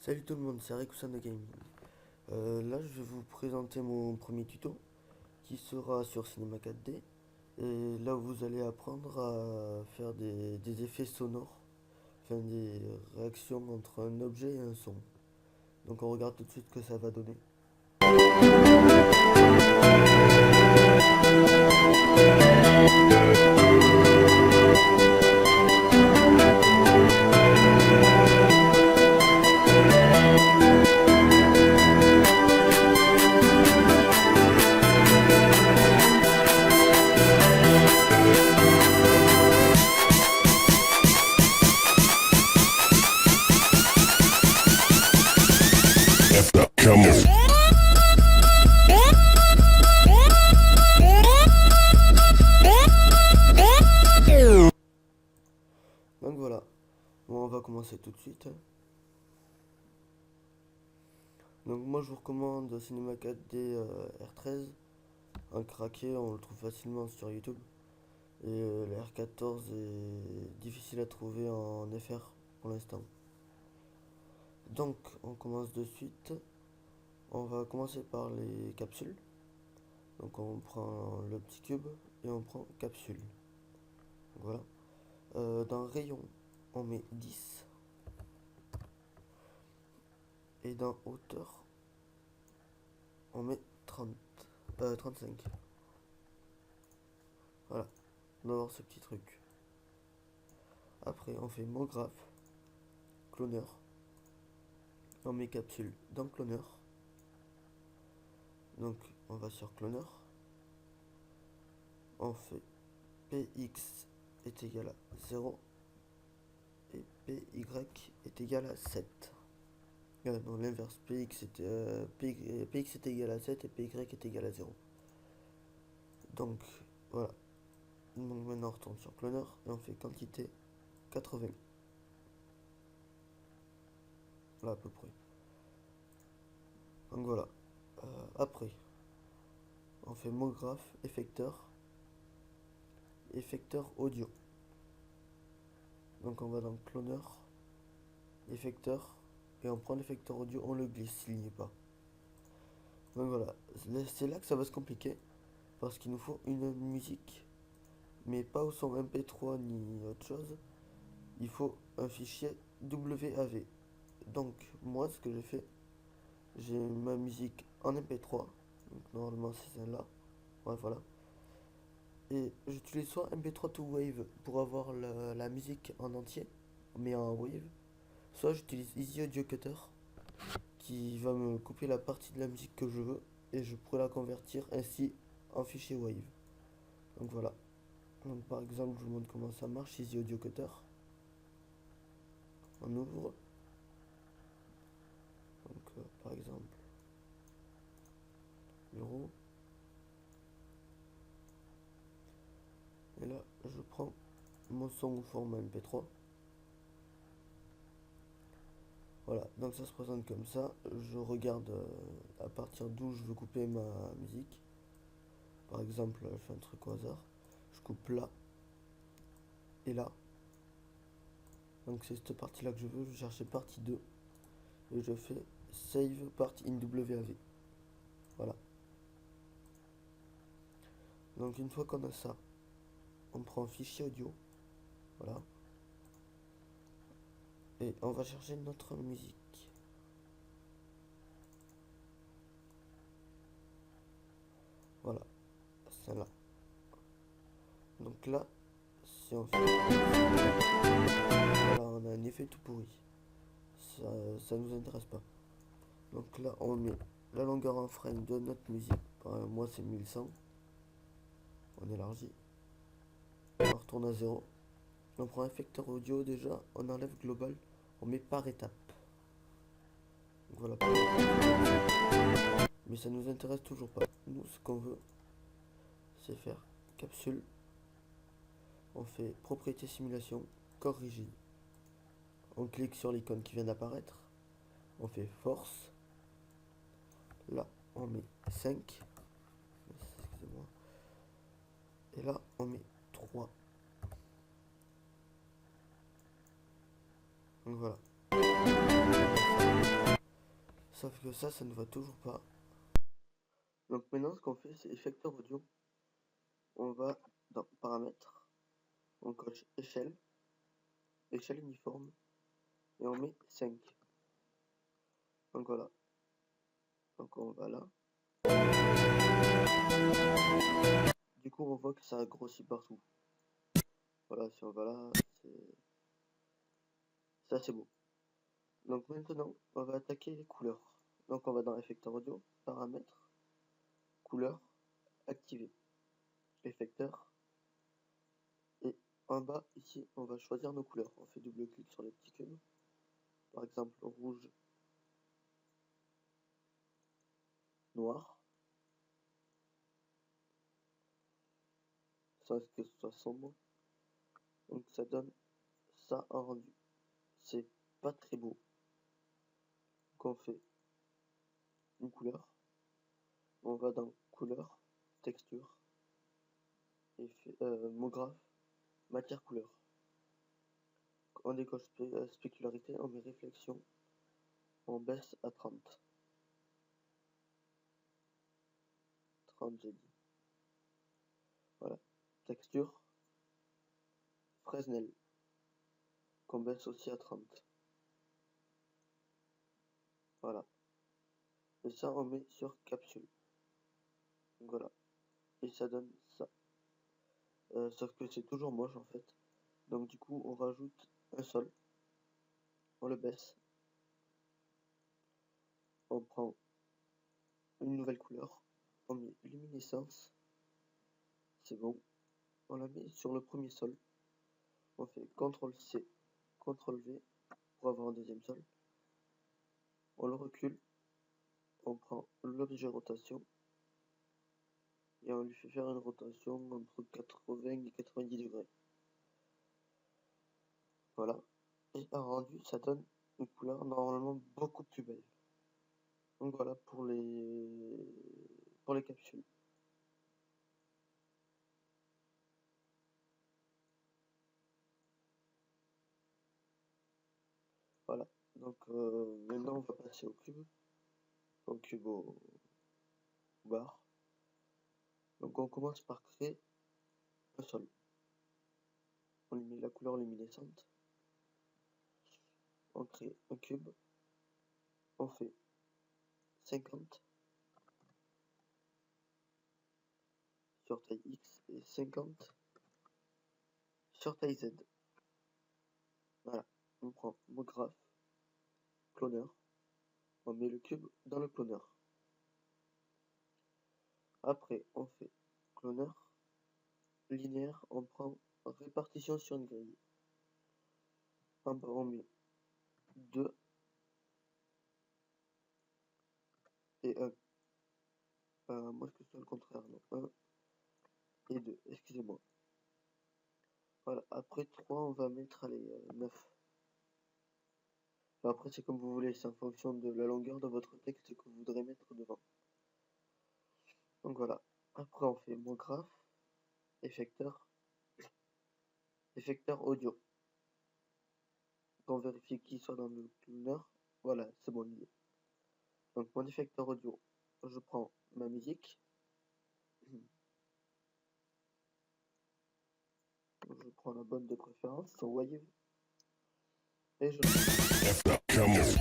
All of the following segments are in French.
Salut tout le monde, c'est Rekusan de Gaming. Là, je vais vous présenter mon premier tuto qui sera sur Cinema 4D. Et là, vous allez apprendre à faire des effets sonores, enfin des réactions entre un objet et un son. Donc, on regarde tout de suite ce que ça va donner. Come on. Donc voilà, bon, on va commencer tout de suite. Donc moi, je vous recommande Cinema 4D R13. Un craqué, on le trouve facilement sur YouTube. Et le R14 est difficile à trouver en FR pour l'instant. Donc on commence de suite. On va commencer par les capsules. Donc on prend le petit cube et on prend capsule. Voilà. Dans rayon, on met 10. Et dans hauteur, on met 35. Voilà. On va voir ce petit truc. Après, on fait mot graphe, cloneur. On met capsule dans cloneur. Donc, on va sur cloneur. On fait px est égal à 0 et py est égal à 7. Non, l'inverse, px est égal à 7 et py est égal à 0. Donc, voilà. Donc maintenant, on retourne sur cloneur et on fait quantité 80. Là, à peu près. Donc voilà. Après, on fait mot graphe, effecteur audio. Donc on va dans cloneur, effecteur, et on prend l'effecteur audio, on le glisse s'il n'y est pas. Donc voilà, c'est là que ça va se compliquer, parce qu'il nous faut une musique, mais pas au son MP3 ni autre chose. Il faut un fichier WAV. Donc moi, ce que j'ai fait, j'ai ma musique en MP3, donc normalement c'est celle-là. Ouais, voilà. Et j'utilise soit MP3 to Wave pour avoir la musique en entier, mais en Wave, soit j'utilise Easy Audio Cutter qui va me couper la partie de la musique que je veux et je pourrais la convertir ainsi en fichier Wave. Donc voilà. Donc par exemple, je vous montre comment ça marche. Easy Audio Cutter. On ouvre. Donc par exemple, bureau. Et là, je prends mon son au format MP3. Voilà, donc ça se présente comme ça. Je regarde à partir d'où je veux couper ma musique. Par exemple, je fais un truc au hasard. Je coupe là et là. Donc c'est cette partie-là que je veux. Je cherche partie 2. Et je fais Save Part in WAV. Voilà. Donc une fois qu'on a ça, on prend un fichier audio. Voilà. Et on va chercher notre musique. Voilà. Celle-là. Donc là, si on fait... Voilà, on a un effet tout pourri. Ça nous intéresse pas. Donc là, on met la longueur en frame de notre musique. Moi, c'est 1100. On élargit. On retourne à 0. On prend effecteur audio déjà. On enlève global. On met par étape. Donc voilà. Mais ça nous intéresse toujours pas. Nous, ce qu'on veut, c'est faire capsule. On fait propriété simulation, corps rigide. On clique sur l'icône qui vient d'apparaître. On fait force. Là, on met 5. Excusez-moi. Et là, on met 3. Donc voilà. que ça ne va toujours pas. Donc maintenant, ce qu'on fait, c'est effecteur audio. On va dans paramètres, on coche échelle, échelle uniforme, et on met 5. Donc voilà. Donc on va là. Du coup, on voit que ça grossit partout. Voilà, si on va là, c'est beau. Donc maintenant, on va attaquer les couleurs. Donc on va dans effecteur audio, paramètres, couleurs, activer, effecteur. Et en bas, ici, on va choisir nos couleurs. On fait double clic sur les petits cubes. Par exemple, rouge, noir. Sans que ce soit sombre. Donc ça donne ça en rendu. C'est pas très beau. Donc on fait une couleur. On va dans couleur, texture, mot graphe, matière couleur. On décoche spécularité, on met réflexion, on baisse à 30. 30 j'ai dit. Voilà. Texture, Fresnel, qu'on baisse aussi à 30. Voilà. Et ça on met sur capsule. Donc voilà. Et ça donne ça. Sauf que c'est toujours moche en fait. Donc du coup on rajoute un sol. On le baisse. On prend une nouvelle couleur. On met luminescence. C'est bon. On la met sur le premier sol. On fait CTRL-C, CTRL-V pour avoir un deuxième sol. On le recule. On prend l'objet rotation. Et on lui fait faire une rotation entre 80 et 90 degrés. Voilà. Et en rendu, ça donne une couleur normalement beaucoup plus belle. Donc voilà pour les capsules. Voilà. Donc maintenant on va passer au cube au bar. Donc on commence par créer un sol. On lui met la couleur luminescente. On crée un cube. On fait 50 sur taille X et 50 sur taille Z. Voilà. On prend mot graphe, cloneur. On met le cube dans le cloneur. Après, on fait cloneur linéaire. On prend répartition sur une grille. En bas, on met 2 et 1. Moi, je fais le contraire. Non. 1 et 2. Excusez-moi. Voilà. Après 3, on va mettre les 9. Après, c'est comme vous voulez. C'est en fonction de la longueur de votre texte que vous voudrez mettre devant. Donc voilà. Après, on fait mot graphe, effecteur, effecteur audio. On vérifie qu'il soit dans le cleaner. Voilà, c'est bon. Donc mon effecteur audio, je prends ma musique. Je prends la bonne de préférence, son wave. Et je... Come on.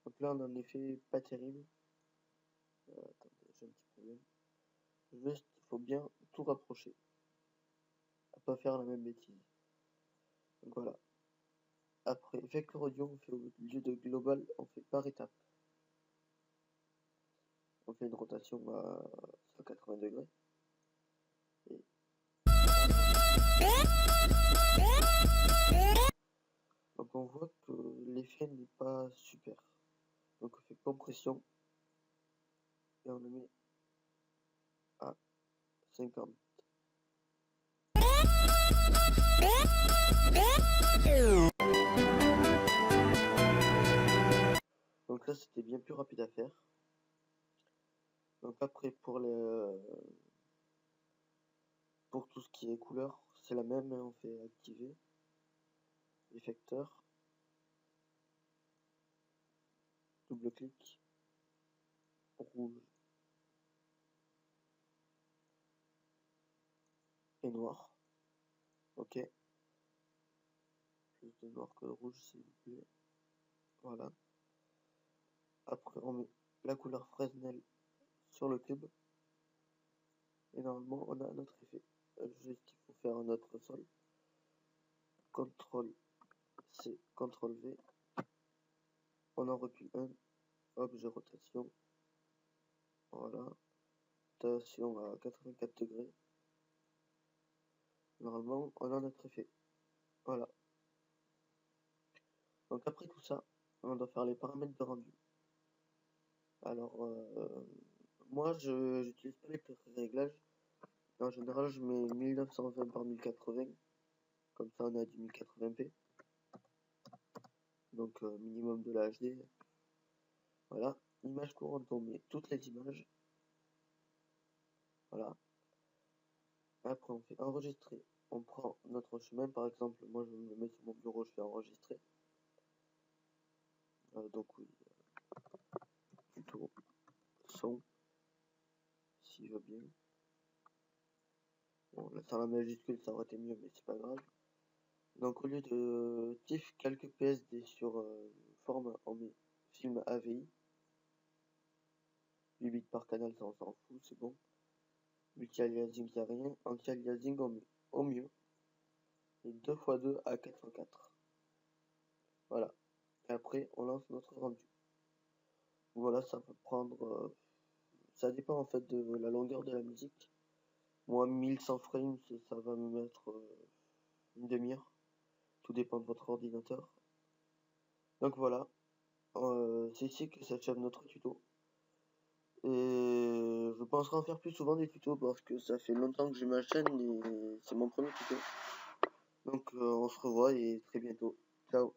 Donc là, on a un effet pas terrible. Attendez, j'ai un petit problème. Juste, il faut bien tout rapprocher. À pas faire la même bêtise. Donc voilà. Après, effecteur audio, on fait au lieu de global, on fait par étape. On fait une rotation à 180 degrés. Et... Donc on voit que l'effet n'est pas super. Donc on fait compression. Et on le met à 50. Donc là c'était bien plus rapide à faire. Donc après pour tout ce qui est couleur, c'est la même, on fait activer, effecteur, double clic, rouge et noir. Ok. Plus de noir que de rouge, s'il vous plaît. Voilà. Après, on met la couleur Fresnel sur le cube. Et normalement, on a notre effet. Juste, il faut faire notre sol. CTRL C, CTRL V. On en recule un. Objet rotation. Voilà. Rotation à 84 degrés. Normalement, on a notre effet. Voilà. Donc après tout ça, on doit faire les paramètres de rendu. Alors, moi, je n'utilise pas les réglages. En général, je mets 1920 par 1080. Comme ça, on a du 1080p. Donc, minimum de la HD. Voilà. Image courante, on met toutes les images. Voilà. Après, on fait enregistrer. On prend notre chemin. Par exemple, moi, je me mets sur mon bureau, je fais enregistrer. Donc, oui. Plutôt son. Si je veux bien. Bon, là, sans la majuscule, ça aurait été mieux, mais c'est pas grave. Donc, au lieu de TIFF quelques PSD sur forme, on met film AVI. 8 bits par canal, ça on s'en fout, c'est bon. Multi-aliasing, il n'y a rien. Anti-aliasing, on met au mieux. Et 2x2 à 404. Voilà. Et après, on lance notre rendu. Voilà, ça va prendre. Ça dépend en fait de la longueur de la musique. Moi, 1100 frames, ça va me mettre une demi-heure. Tout dépend de votre ordinateur. Donc voilà. C'est ici que s'achève notre tuto. Et je penserai en faire plus souvent des tutos parce que ça fait longtemps que j'ai ma chaîne et c'est mon premier tuto. Donc on se revoit et très bientôt. Ciao.